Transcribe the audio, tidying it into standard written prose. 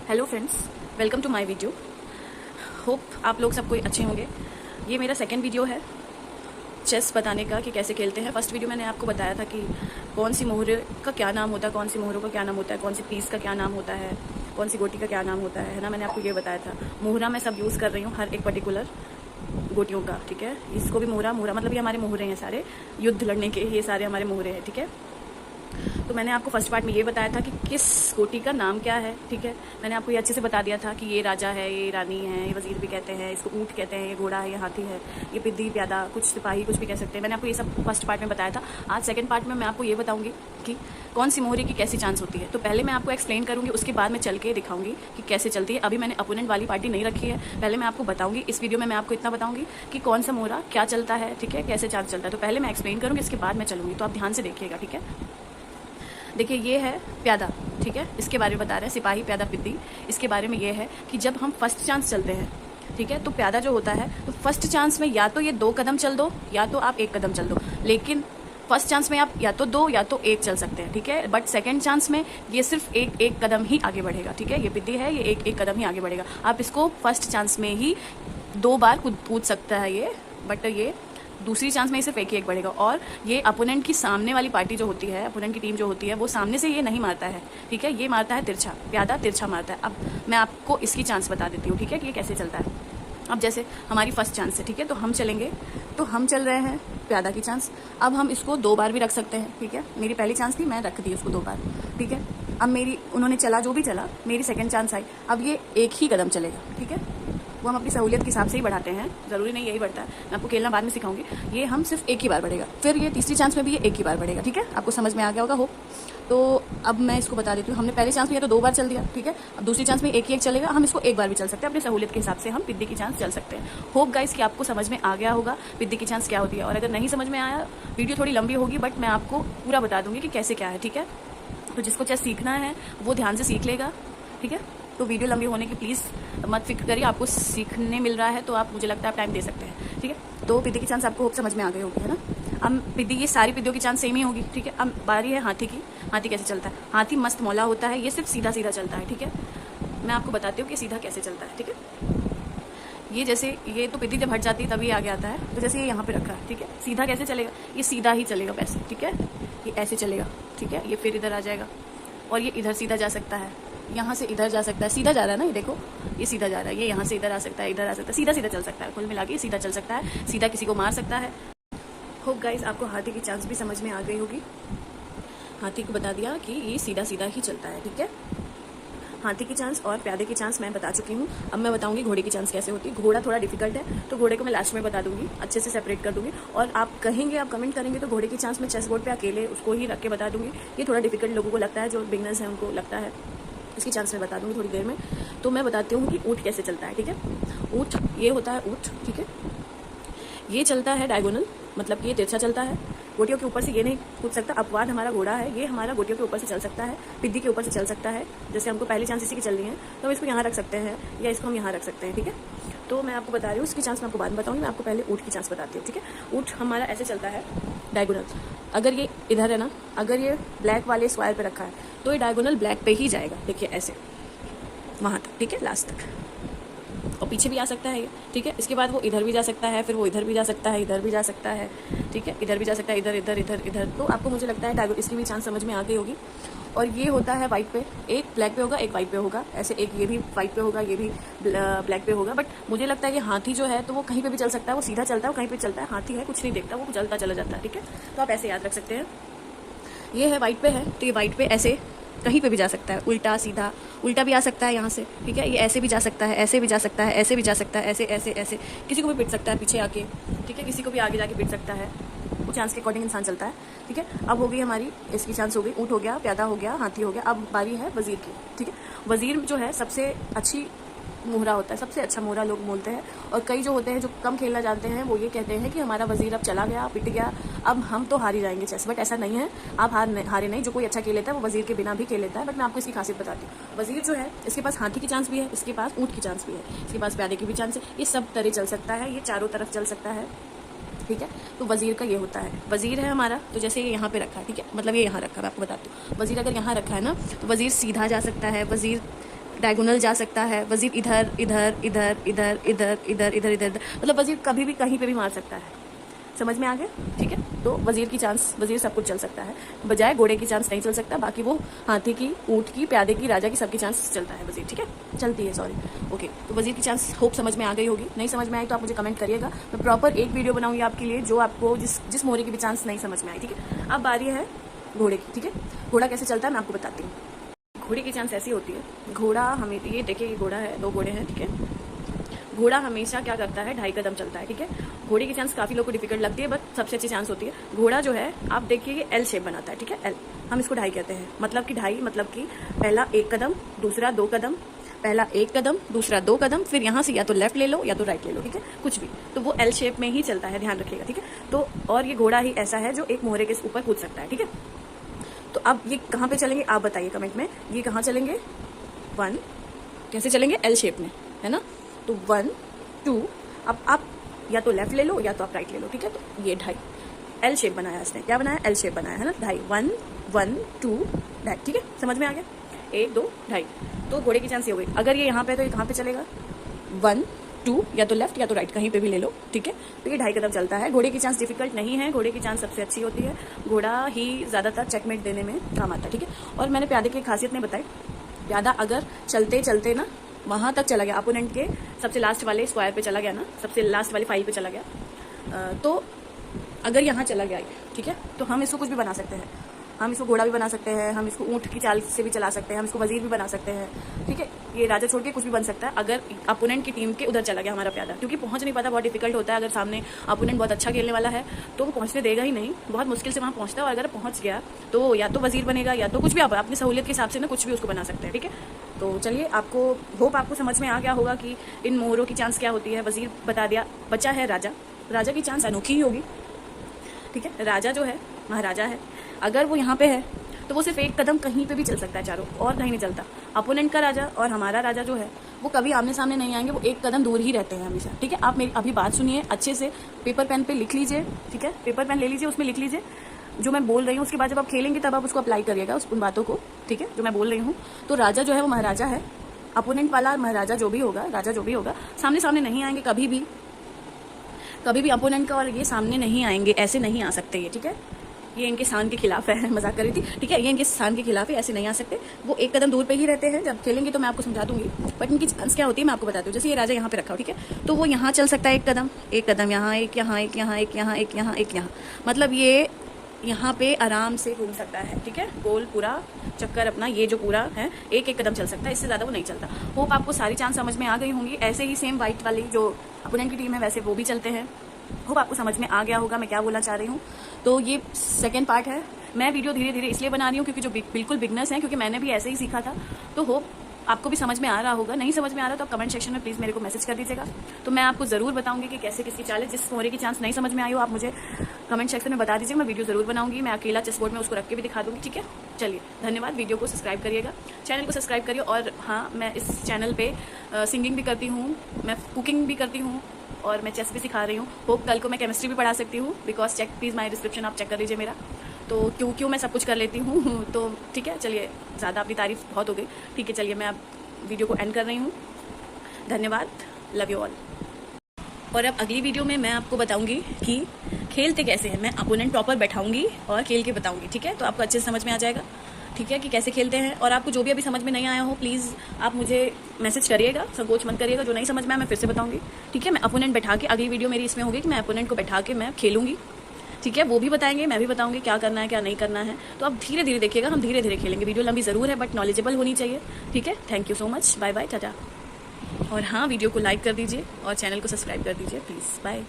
Hello friends, welcome to my video. Hope आप लोग सब कोई अच्छे होंगे। ये मेरा सेकंड वीडियो है चेस बताने का कि कैसे खेलते हैं। फर्स्ट वीडियो मैंने आपको बताया था कि कौन सी मोहरे का क्या नाम होता है, कौन सी मोहरों का क्या नाम होता है, कौन सी पीस का क्या नाम होता है, कौन सी गोटी का क्या नाम होता है ना। मैंने आपको ये बताया था। मोहरा मैं सब यूज़ कर रही हूँ हर एक पर्टिकुलर गोटियों का, ठीक है। इसको भी मोहरा मतलब ये हमारे मोहरे हैं सारे, युद्ध लड़ने के ये सारे हमारे मोहरे हैं, ठीक है। तो मैंने आपको फर्स्ट पार्ट में ये बताया था कि किस गोटी का नाम क्या है, ठीक है। मैंने आपको ये अच्छे से बता दिया था कि ये राजा है, ये रानी है, ये वजीर भी कहते हैं, इसको ऊँट कहते हैं, ये घोड़ा है, ये हाथी है, ये पिद्दी प्यादा, कुछ सिपाही, कुछ भी कह सकते हैं। मैंने आपको ये सब फर्स्ट पार्ट में बताया था। आज सेकंड पार्ट में मैं आपको ये बताऊंगी कि कौन सी मोहरे की कैसी चांस होती है। तो पहले मैं आपको एक्सप्लेन करूंगी, उसके बाद मैं चल के दिखाऊंगी कि कैसे चलती है। अभी मैंने अपोनेंट वाली पार्टी नहीं रखी है, पहले मैं आपको बताऊंगी। इस वीडियो में मैं आपको इतना बताऊंगी कि कौन सा मोहरा क्या चलता है, ठीक है, कैसे चांस चलता है। तो पहले मैं एक्सप्लेन करूंगी, इसके बाद मैं चलूंगी, तो आप ध्यान से देखिएगा, ठीक है। देखिए ये है प्यादा, ठीक है, इसके बारे में बता रहे हैं, सिपाही प्यादा पिद्दी। इसके बारे में ये है कि जब हम फर्स्ट चांस चलते हैं, ठीक है, तो प्यादा जो होता है, तो फर्स्ट चांस में या तो ये 2 कदम चल दो या तो आप 1 कदम चल दो। लेकिन फर्स्ट चांस में आप या तो 2 या तो 1 चल सकते हैं, ठीक है। बट सेकंड चांस में ये सिर्फ एक कदम ही आगे बढ़ेगा, ठीक है। ये पिद्दी है, ये एक कदम ही आगे बढ़ेगा। आप इसको फर्स्ट चांस में ही 2 बार कूद सकता है ये, बट ये दूसरी चांस में सिर्फ एक बढ़ेगा। और ये अपोनेंट की सामने वाली पार्टी जो होती है, अपोनेंट की टीम जो होती है, वो सामने से ये नहीं मारता है, ठीक है। ये मारता है तिरछा, प्यादा तिरछा मारता है। अब मैं आपको इसकी चांस बता देती हूँ, ठीक है, कि ये कैसे चलता है। अब जैसे हमारी फर्स्ट चांस है, ठीक है, तो हम चलेंगे, तो हम चल रहे हैं प्यादा की चांस। अब हम इसको 2 बार भी रख सकते हैं, ठीक है। मेरी पहली चांस थी, मैं रख दी उसको 2 बार, ठीक है। अब मेरी उन्होंने चला जो भी चला, मेरी सेकंड चांस आई। अब ये 1 ही कदम चलेगा, ठीक है। वो हम अपनी सहूलियत के हिसाब से ही बढ़ाते हैं, ज़रूरी नहीं यही बढ़ता है। मैं आपको खेलना बाद में सिखाऊंगी। ये हम सिर्फ 1 ही बार बढ़ेगा, फिर ये तीसरी चांस में भी ये 1 ही बार बढ़ेगा, ठीक है। आपको समझ में आ गया होगा होप। तो अब मैं इसको बता देती हूँ। हमने पहली चांस में तो 2 बार चल दिया, ठीक है। अब दूसरी चांस में 1 ही 1 चलेगा। हम इसको 1 बार भी चल सकते हैं, अपनी सहूलियत के हिसाब से हम पिद्दी की चांस चल सकते हैं। होप गाइस कि आपको समझ में आ गया होगा पिद्दी की चांस क्या होती है। और अगर नहीं समझ में आया, वीडियो थोड़ी लंबी होगी, बट मैं आपको पूरा बता दूंगी कि कैसे क्या है, ठीक है। तो जिसको चेस सीखना है वो ध्यान से सीख लेगा, ठीक है। तो वीडियो लंबी होने की प्लीज़ मत फिक्र करिए, आपको सीखने मिल रहा है तो आप, मुझे लगता है आप टाइम दे सकते हैं, ठीक है। तो पिद्दी की चांस आपको होप समझ में आ गई होगी, है ना। अब पिद्दी, ये सारी पिद्दियों की चांस सेम ही होगी, ठीक है। अब बारी है हाथी की। हाथी कैसे चलता है? हाथी मस्त मौला होता है, ये सिर्फ सीधा सीधा चलता है, ठीक है। मैं आपको बताती हूँ कि सीधा कैसे चलता है, ठीक है। ये जैसे ये तो पिद्दी जब हट जाती है तभी आगे आता है, तो जैसे ये यहाँ पे रखा है, ठीक है। सीधा कैसे चलेगा? ये सीधा ही चलेगा वैसे, ठीक है। ये ऐसे चलेगा, ठीक है। ये फिर इधर आ जाएगा और ये इधर सीधा जा सकता है, यहाँ से इधर जा सकता है, सीधा जा रहा है ना, ये देखो, ये सीधा जा रहा है। ये यहाँ से इधर आ सकता है, इधर आ सकता है, सीधा सीधा चल सकता है। कुल मिला के सीधा चल सकता है, सीधा किसी को मार सकता है। होप गाइस आपको हाथी की चांस भी समझ में आ गई होगी। हाथी को बता दिया कि ये सीधा सीधा ही चलता है, ठीक है। हाथी की चांस और प्यादे की चांस मैं बता चुकी हूँ। अब मैं बताऊंगी घोड़े की चांस कैसे होती है। घोड़ा थोड़ा डिफिकल्ट है, तो घोड़े को मैं लास्ट में बता दूंगी, अच्छे से सेपरेट कर दूंगी। और आप कहेंगे, आप कमेंट करेंगे तो घोड़े की चांस मैं चेस बोर्ड पे अकेले उसको ही रख के बता दूंगी। ये थोड़ा डिफिकल्ट लोगों को लगता है, जो बिगनर्स हैं उनको लगता है। इसकी चांस मैं बता दूंगी थोड़ी देर में। तो मैं बताती हूँ कि ऊँट कैसे चलता है, ठीक है। ऊँट, ये होता है ऊँट, ठीक है। ये चलता है डायगोनल, मतलब कि ये तिरछा चलता है। गोटियों के ऊपर से ये नहीं कूद सकता। अपवाद हमारा घोड़ा है, ये हमारा गोटियों के ऊपर से चल सकता है, पिद्दी के ऊपर से चल सकता है। जैसे हमको पहली चांस इसी की चलनी है तो हम इसको यहाँ रख सकते हैं या इसको हम यहाँ रख सकते हैं, ठीक है। तो मैं आपको बता रही हूँ, इसकी चांस मैं आपको बाद में बताऊँगी। मैं आपको पहले ऊँट की चांस बताती हूँ, ठीक है। ऊँट हमारा ऐसे चलता है डायगोनल। अगर ये इधर है ना, अगर ये ब्लैक वाले स्क्वायर पे रखा है तो ये डायगोनल ब्लैक पे ही जाएगा, देखिए ऐसे वहाँ तक, ठीक है, लास्ट तक। और पीछे भी आ सकता है ये, ठीक है। इसके बाद वो इधर भी जा सकता है, फिर वो इधर भी जा सकता है, इधर भी जा सकता है, ठीक है, इधर भी जा सकता है, इधर इधर इधर इधर। तो आपको, मुझे लगता है डायगोनल, इसकी भी चांस समझ में आ गई होगी। और ये होता है वाइट पे, एक ब्लैक पे होगा, एक वाइट पे होगा, ऐसे एक ये भी वाइट पे होगा, ये भी ब्लैक पे होगा। बट मुझे लगता है कि हाथी जो है तो वो कहीं पे भी चल सकता है, वो सीधा चलता है, वो कहीं पे चलता है। हाथी है, कुछ नहीं देखता, वो चलता चला जाता है, ठीक है। तो आप ऐसे याद रख सकते हैं। ये है वाइट पे है, तो ये वाइट पे ऐसे कहीं पे भी जा सकता है, उल्टा सीधा, उल्टा भी आ सकता है यहाँ से, ठीक है। ये ऐसे भी जा सकता है, ऐसे भी जा सकता है, ऐसे भी जा सकता है, ऐसे ऐसे ऐसे, किसी को भी पिट सकता है पीछे आके, ठीक है, किसी को भी आगे जाके पिट सकता है। वो चांस के अकॉर्डिंग इंसान चलता है, ठीक है। अब हो गई हमारी, इसकी चांस हो गई, ऊँट हो गया, प्यादा हो गया, हाथी हो गया। अब बारी है वजीर की, ठीक है। वजीर जो है सबसे अच्छी मोहरा होता है, सबसे अच्छा मोहरा लोग बोलते हैं। और कई जो होते हैं जो कम खेलना जानते हैं वो ये कहते हैं कि हमारा वजीर अब चला गया, पिट गया, अब हम तो हार ही जाएंगे चेस। बट ऐसा नहीं है, आप हारे नहीं। जो कोई अच्छा खेल लेता है वो वजीर के बिना भी खेल लेता है। बट मैं आपको इसकी खासियत बताती हूँ। वजीर जो है, इसके पास हाथी की चांस भी है, इसके पास ऊँट की चांस भी है, इसके पास प्यादे की भी चांस है। ये सब तरह चल सकता है, ये चारों तरफ चल सकता है, ठीक है। तो वजीर का ये होता है, वजीर है हमारा, तो जैसे ये यहाँ पे रखा है, ठीक है, मतलब ये यहाँ रखा है, मैं आपको बताती हूँ। वजीर अगर यहाँ रखा है ना, तो वजीर सीधा जा सकता है, वजीर डायगोनल जा सकता है, वजीर इधर इधर इधर इधर इधर इधर इधर इधर, मतलब वजीर कभी भी कहीं पे भी मार सकता है। समझ में आ गया? ठीक है, तो वजीर की चांस, वजीर सब कुछ चल सकता है, बजाय घोड़े की चांस नहीं चल सकता। बाकी वो हाथी की, ऊँट की, प्यादे की, राजा की, सबकी चांस चलता है वजीर। ठीक है, चलती है, सॉरी। ओके, तो वजीर की चांस होप समझ में आ गई होगी। नहीं समझ में आई तो आप मुझे कमेंट करिएगा, मैं प्रॉपर एक वीडियो बनाऊंगी आपके लिए जो आपको जिस मोहरे की भी चांस नहीं समझ में आई। ठीक है, अब बारी है घोड़े की। ठीक है, घोड़ा कैसे चलता है मैं आपको बताती हूँ। घोड़े की चांस ऐसी होती है, घोड़ा हमें, ये देखिए ये घोड़ा है, 2 घोड़े हैं। ठीक है, घोड़ा हमेशा क्या करता है, 2.5 कदम चलता है। ठीक है, घोड़े की चांस काफी लोगों को डिफिकल्ट लगती है, बट सबसे अच्छी चांस होती है। घोड़ा जो है आप देखिए ये एल शेप बनाता है। ठीक है, एल, हम इसको 2.5 कहते हैं, मतलब कि 2.5 मतलब कि पहला 1 कदम, दूसरा 2 कदम, पहला 1 कदम, दूसरा 2 कदम, फिर यहाँ से या तो लेफ्ट ले लो या तो राइट ले लो। ठीक है, कुछ भी, तो वो एल शेप में ही चलता है, ध्यान रखिएगा। ठीक है, तो और ये घोड़ा ही ऐसा है जो एक मोहरे के ऊपर कूद सकता है। ठीक है, तो अब ये कहाँ पे चलेंगे आप बताइए कमेंट में, ये कहाँ चलेंगे? 1, कैसे चलेंगे? एल शेप में, है ना? तो 1 2, अब आप या तो लेफ्ट ले लो या तो आप राइट ले लो। ठीक है, तो ये 2.5 एल शेप बनाया इसने, क्या बनाया? एल शेप बनाया है ना, 2.5, 1 1 2 2.5। ठीक है, समझ में आ गया? 1 2 2.5, तो घोड़े की चांस ये हो गई। अगर ये यहाँ पे तो ये कहाँ पे चलेगा? 1 2, या तो लेफ्ट या तो राइट, कहीं पे भी ले लो। ठीक है, तो ये 2.5 कदम चलता है। घोड़े की चांस डिफिकल्ट नहीं है, घोड़े की चांस सबसे अच्छी होती है, घोड़ा ही ज्यादातर चेकमेट देने में काम आता है। ठीक है, और मैंने प्यादे की खासियत नहीं बताई। प्यादा अगर चलते चलते ना वहां तक चला गया, अपोनेंट के सबसे लास्ट वाले स्क्वायर पे चला गया ना, सबसे लास्ट वाली फाइल पे चला गया, तो अगर यहाँ चला गया, ठीक है, तो हम इसको कुछ भी बना सकते हैं। हम इसको घोड़ा भी बना सकते हैं, हम इसको ऊँट की चाल से भी चला सकते हैं, हम इसको वजीर भी बना सकते हैं। ठीक है, ये राजा छोड़ के कुछ भी बन सकता है अगर अपोनेंट की टीम के उधर चला गया हमारा प्यादा, क्योंकि पहुंच नहीं पाता, बहुत डिफिकल्ट होता है। अगर सामने अपोनेंट बहुत अच्छा खेलने वाला है तो वो पहुंचने देगा ही नहीं, बहुत मुश्किल से वहां पहुंचता है। और अगर पहुंच गया तो या तो वजीर बनेगा या तो कुछ भी, आप अपनी सहूलियत के हिसाब से ना कुछ भी उसको बना सकते हैं। ठीक है, तो चलिए, आपको होप आपको समझ में आ गया होगा कि इन मोहरों की चांस क्या होती है। वजीर बता दिया, बचा है राजा। राजा की चांस अनोखी ही होगी। ठीक है, राजा जो है महाराजा है, अगर वो यहाँ पे है तो वो सिर्फ 1 कदम कहीं पे भी चल सकता है, चारों और कहीं नहीं चलता। अपोनेंट का राजा और हमारा राजा जो है वो कभी आमने सामने नहीं आएंगे, वो 1 कदम दूर ही रहते हैं हमेशा। ठीक है, आप मेरी अभी बात सुनिए अच्छे से, पेपर पेन पे लिख लीजिए। ठीक है, पेपर पेन ले लीजिए, उसमें लिख लीजिए जो मैं बोल रही हूँ। उसके बाद जब आप खेलेंगे तब आप उसको अप्लाई करिएगा, उन बातों को। ठीक है, जो मैं बोल रही हूँ। तो राजा जो है वो महाराजा है, अपोनेंट वाला महाराजा जो भी होगा, राजा जो भी होगा, सामने सामने नहीं आएंगे कभी भी अपोनेंट का, और ये सामने नहीं आएंगे, ऐसे नहीं आ सकते ये। ठीक है, ये इनके शान के खिलाफ है, मजाक कर रही थी। ठीक है, ये इनके शान के खिलाफ है, ऐसे नहीं आ सकते। वो 1 कदम दूर पे ही रहते हैं। जब खेलेंगे तो मैं आपको समझा दूंगी, बट इनकी चांस क्या होती है मैं आपको बताती हूँ। जैसे ये राजा यहाँ पे रखा हो, ठीक है, तो वो यहाँ चल सकता है 1 कदम, 1 कदम यहाँ, एक यहाँ, एक यहाँ, एक यहाँ, एक यहाँ, एक यहाँ, मतलब ये यहाँ पे आराम से घूम सकता है। ठीक है, गोल पूरा चक्कर अपना, ये जो पूरा है 1 कदम चल सकता है, इससे ज्यादा वो नहीं चलता। होप आपको सारी चांस समझ में आ गई होंगी। ऐसे ही सेम व्हाइट वाली जो अपोनेंट की टीम है वैसे वो भी चलते हैं। होप आपको समझ में आ गया होगा मैं क्या बोलना चाह रही हूँ। तो ये सेकंड पार्ट है। मैं वीडियो धीरे धीरे इसलिए बना रही हूँ क्योंकि जो बिल्कुल बिगनर्स हैं, क्योंकि मैंने भी ऐसे ही सीखा था, तो होप आपको भी समझ में आ रहा होगा। नहीं समझ में आ रहा तो आप कमेंट सेक्शन में प्लीज़ मेरे को मैसेज कर दीजिएगा, तो मैं आपको ज़रूर बताऊंगी कि कैसे किसकी चाल है। जिस मोहरे की चांस नहीं समझ में आई हो आप मुझे कमेंट सेक्शन में बता दीजिएगा, मैं वीडियो ज़रूर बनाऊंगी। मैं अकेला चेस बोर्ड में उसको रख के भी दिखा दूंगी। ठीक है, चलिए धन्यवाद। वीडियो को सब्सक्राइब करिएगा, चैनल को सब्सक्राइब करिए। और हाँ, मैं इस चैनल पर सिंगिंग भी करती हूँ, मैं कुकिंग भी करती हूँ और मैं चेस भी सिखा रही हूँ। होप कल को मैं केमिस्ट्री भी पढ़ा सकती हूँ, because check please my description आप चेक कर लीजिए मेरा। तो क्यों मैं सब कुछ कर लेती हूँ। तो ठीक है, चलिए, ज़्यादा अपनी तारीफ बहुत हो गई। ठीक है, चलिए मैं अब वीडियो को एंड कर रही हूँ। धन्यवाद, लव यू ऑल। और अब अगली वीडियो में मैं आपको बताऊंगी कि खेलते कैसे हैं। मैं अपोनेंट प्रॉपर बैठाऊंगी और खेल के बताऊंगी। ठीक है, तो आपको अच्छे से समझ में आ जाएगा। ठीक है, कि कैसे खेलते हैं। और आपको जो भी अभी समझ में नहीं आया हो प्लीज़ आप मुझे मैसेज करिएगा, संकोच मत करिएगा। जो नहीं समझ में आया मैं फिर से बताऊंगी। ठीक है, मैं अपोनेंट बैठा के, अगली वीडियो मेरी इसमें होगी कि मैं अपोनेंट को बैठा के मैं खेलूंगी। ठीक है, वो भी बताएंगे, मैं भी बताऊंगी क्या करना है क्या नहीं करना है। तो आप धीरे धीरे देखिएगा, हम धीरे धीरे खेलेंगे। वीडियो लंबी ज़रूर है बट नॉलेजेबल होनी चाहिए। ठीक है, thank you so much, bye bye, tata. और हाँ, वीडियो को लाइक कर दीजिए और चैनल को सब्सक्राइब कर दीजिए प्लीज़। बाय।